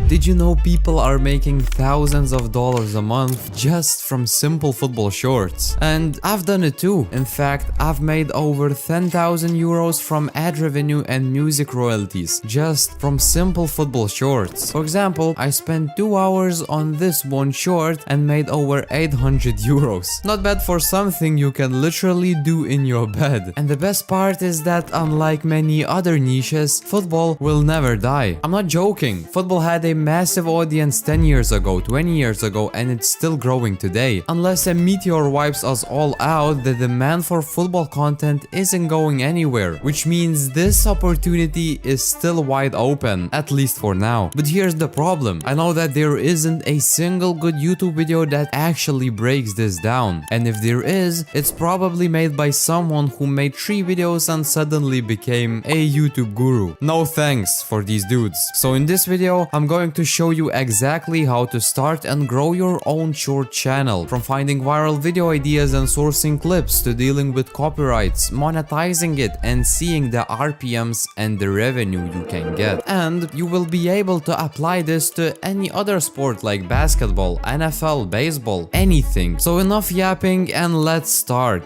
Did you know people are making thousands of dollars a month just from simple football shorts? And I've done it too. In fact, I've made over 10,000 euros from ad revenue and music royalties just from simple football shorts. For example, I spent 2 hours on this one short and made over 800 euros. Not bad for something you can literally do in your bed. And the best part is that unlike many other niches, football will never die. I'm not joking. Football had a massive audience 10 years ago, 20 years ago, and it's still growing today. Unless a meteor wipes us all out, the demand for football content isn't going anywhere, which means this opportunity is still wide open, at least for now. But here's the problem. I know that there isn't a single good YouTube video that actually breaks this down. And if there is, it's probably made by someone who made 3 videos and suddenly became a YouTube guru. No thanks for these dudes. So in this video, I'm going to show you exactly how to start and grow your own short channel, from finding viral video ideas and sourcing clips to dealing with copyrights, monetizing it, and seeing the RPMs and the revenue you can get. And you will be able to apply this to any other sport like basketball, NFL, baseball, anything. So enough yapping and let's start.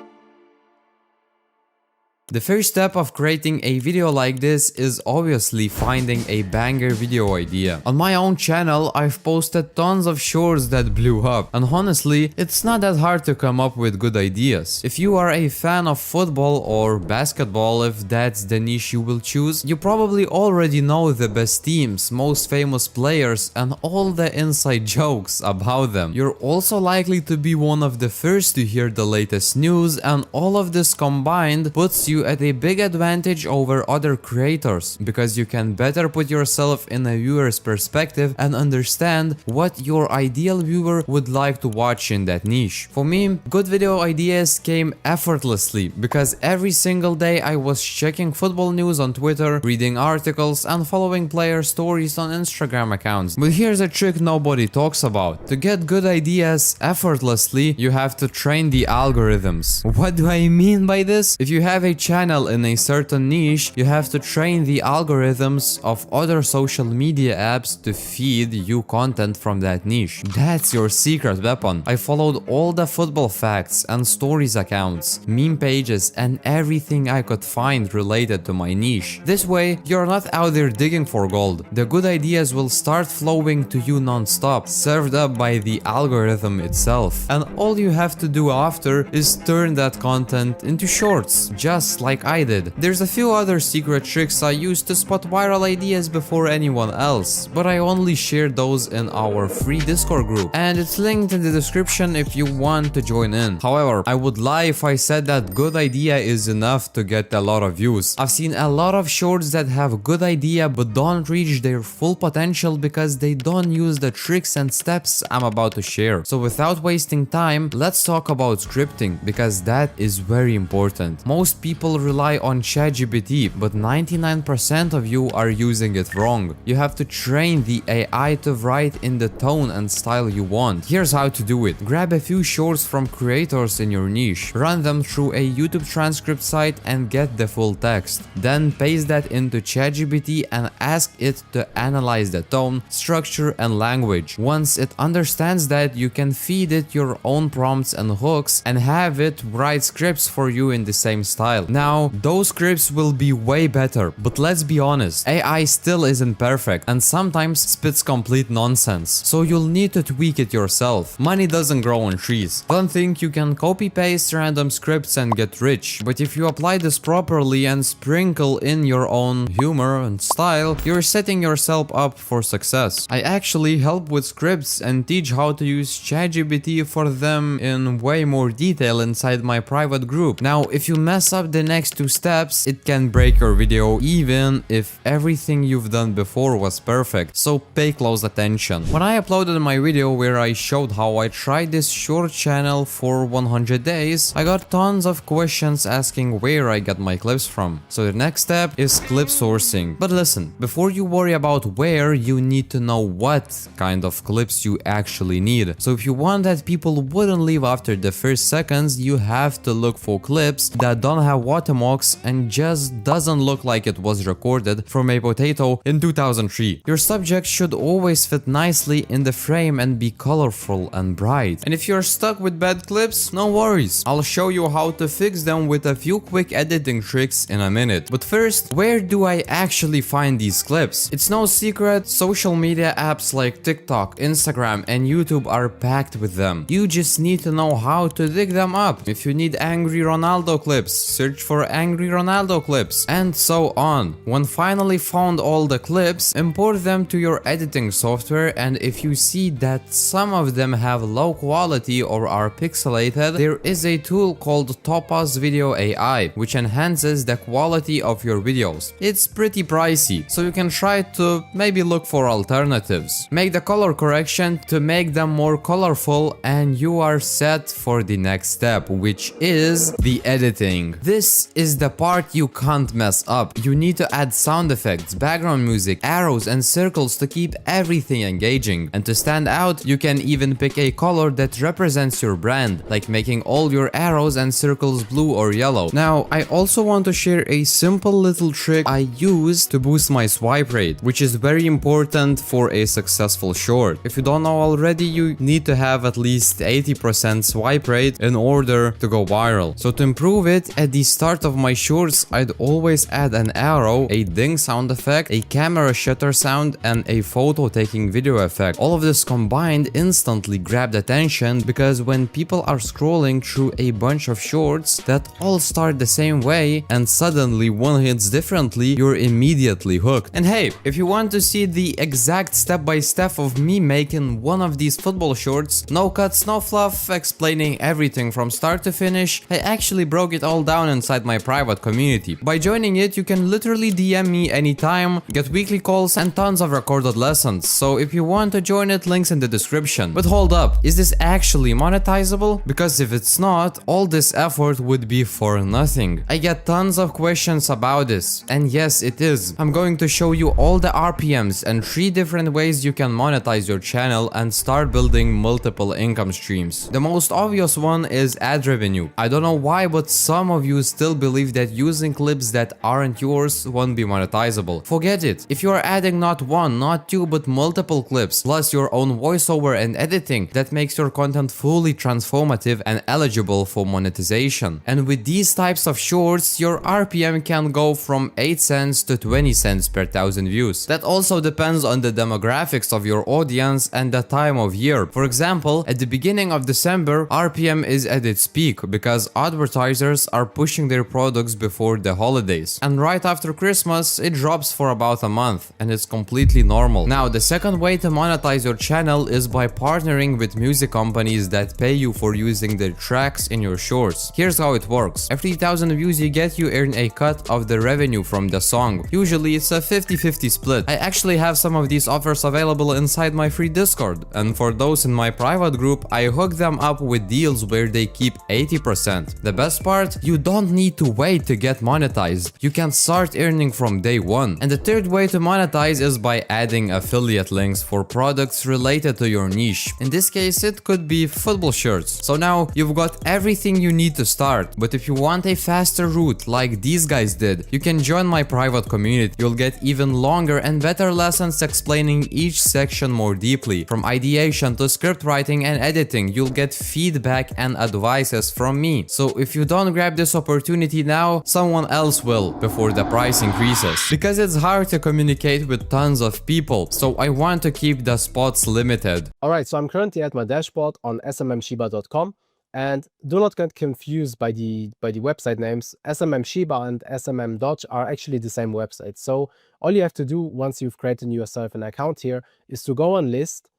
The first step of creating a video like this is obviously finding a banger video idea. On my own channel, I've posted tons of shorts that blew up, and honestly, it's not that hard to come up with good ideas. If you are a fan of football or basketball, if that's the niche you will choose, you probably already know the best teams, most famous players, and all the inside jokes about them. You're also likely to be one of the first to hear the latest news, and all of this combined puts you at a big advantage over other creators, because you can better put yourself in a viewer's perspective and understand what your ideal viewer would like to watch in that niche. For me, good video ideas came effortlessly because every single day I was checking football news on Twitter, reading articles, and following player stories on Instagram accounts. But here's a trick nobody talks about. To get good ideas effortlessly, you have to train the algorithms. What do I mean by this? If you have a channel in a certain niche, you have to train the algorithms of other social media apps to feed you content from that niche. That's your secret weapon. I followed all the football facts and stories accounts, meme pages, and everything I could find related to my niche. This way, you're not out there digging for gold. The good ideas will start flowing to you non-stop, served up by the algorithm itself. And all you have to do after is turn that content into shorts, just like I did. There's a few other secret tricks I use to spot viral ideas before anyone else, but I only share those in our free Discord group, and it's linked in the description if you want to join in. However, I would lie if I said that good idea is enough to get a lot of views. I've seen a lot of shorts that have a good idea but don't reach their full potential because they don't use the tricks and steps I'm about to share. So without wasting time, let's talk about scripting, because that is very important. Most people rely on ChatGPT, but 99% of you are using it wrong. You have to train the AI to write in the tone and style you want. Here's how to do it. Grab a few shorts from creators in your niche, run them through a YouTube transcript site and get the full text. Then paste that into ChatGPT and ask it to analyze the tone, structure, and language. Once it understands that, you can feed it your own prompts and hooks and have it write scripts for you in the same style. Now, those scripts will be way better, but let's be honest, AI still isn't perfect and sometimes spits complete nonsense, so you'll need to tweak it yourself. Money doesn't grow on trees. Don't think you can copy-paste random scripts and get rich, but if you apply this properly and sprinkle in your own humor and style, you're setting yourself up for success. I actually help with scripts and teach how to use ChatGPT for them in way more detail inside my private group. Now, if you mess up the next 2 steps, it can break your video even if everything you've done before was perfect, so pay close attention. When I uploaded my video where I showed how I tried this short channel for 100 days, I got tons of questions asking where I got my clips from. So the next step is clip sourcing. But listen, before you worry about where, you need to know what kind of clips you actually need. So if you want that people wouldn't leave after the first seconds, you have to look for clips that don't have watermarks and just doesn't look like it was recorded from a potato in 2003. Your subject should always fit nicely in the frame and be colorful and bright. And if you're stuck with bad clips, no worries. I'll show you how to fix them with a few quick editing tricks in a minute. But first, where do I actually find these clips? It's no secret, social media apps like TikTok, Instagram, and YouTube are packed with them. You just need to know how to dig them up. If you need angry Ronaldo clips, search for angry Ronaldo clips, and so on. When finally found all the clips, import them to your editing software, and if you see that some of them have low quality or are pixelated, there is a tool called Topaz Video AI, which enhances the quality of your videos. It's pretty pricey, so you can try to maybe look for alternatives. Make the color correction to make them more colorful, and you are set for the next step, which is the editing. This is the part you can't mess up. You need to add sound effects, background music, arrows, and circles to keep everything engaging. And to stand out, you can even pick a color that represents your brand, like making all your arrows and circles blue or yellow. Now, I also want to share a simple little trick I use to boost my swipe rate, which is very important for a successful short. If you don't know already, you need to have at least 80% swipe rate in order to go viral. So to improve it, at the start of my shorts, I'd always add an arrow, a ding sound effect, a camera shutter sound, and a photo taking video effect. All of this combined instantly grabbed attention, because when people are scrolling through a bunch of shorts that all start the same way and suddenly one hits differently, you're immediately hooked. And hey, if you want to see the exact step-by-step of me making one of these football shorts, no cuts, no fluff, explaining everything from start to finish, I actually broke it all down inside my private community. By joining it, you can literally DM me anytime, get weekly calls, and tons of recorded lessons. So if you want to join it, links in the description. But hold up, is this actually monetizable? Because if it's not, all this effort would be for nothing. I get tons of questions about this, and yes, it is. I'm going to show you all the RPMs and 3 different ways you can monetize your channel and start building multiple income streams. The most obvious one is ad revenue. I don't know why, but some of you still believe that using clips that aren't yours won't be monetizable. Forget it. If you are adding not 1, not 2, but multiple clips, plus your own voiceover and editing, that makes your content fully transformative and eligible for monetization. And with these types of shorts, your RPM can go from 8 cents to 20 cents per 1,000 views. That also depends on the demographics of your audience and the time of year. For example, at the beginning of December, RPM is at its peak because advertisers are pushing their products before the holidays. And right after Christmas, it drops for about a month, and it's completely normal. Now, the second way to monetize your channel is by partnering with music companies that pay you for using their tracks in your shorts. Here's how it works. Every 1,000 views you get, you earn a cut of the revenue from the song. Usually it's a 50-50 split. I actually have some of these offers available inside my free Discord, and for those in my private group, I hook them up with deals where they keep 80%. The best part, you don't need to wait to get monetized. You can start earning from day one. And the third way to monetize is by adding affiliate links for products related to your niche. In this case, it could be football shirts. So now you've got everything you need to start. But if you want a faster route like these guys did, you can join my private community. You'll get even longer and better lessons explaining each section more deeply. From ideation to script writing and editing, you'll get feedback and advices from me. So if you don't grab this opportunity now, someone else will before the price increases. Because it's hard to communicate with tons of people, so I want to keep the spots limited. Alright, so I'm currently at my dashboard on smmshiba.com, and do not get confused by the website names. SMM Shiba and SMM Dodge are actually the same website. So all you have to do once you've created yourself an account here is to go on list,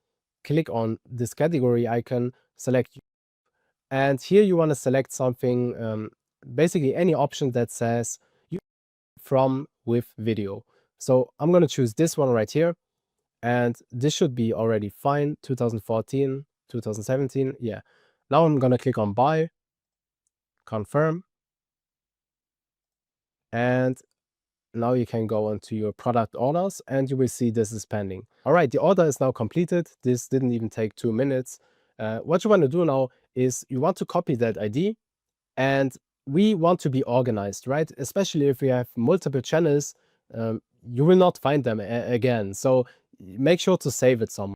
click on this category icon, select, and here you want to select something, basically any option that says from with video. So I'm going to choose this one right here, and this should be already fine. 2014, 2017, yeah. Now I'm going to click on buy, confirm, and now you can go onto your product orders and you will see this is pending. All right, the order is now completed. This didn't even take 2 minutes. What you want to do now is you want to copy that ID and we want to be organized, right? Especially if we have multiple channels, you will not find them again. So make sure to save it somewhere.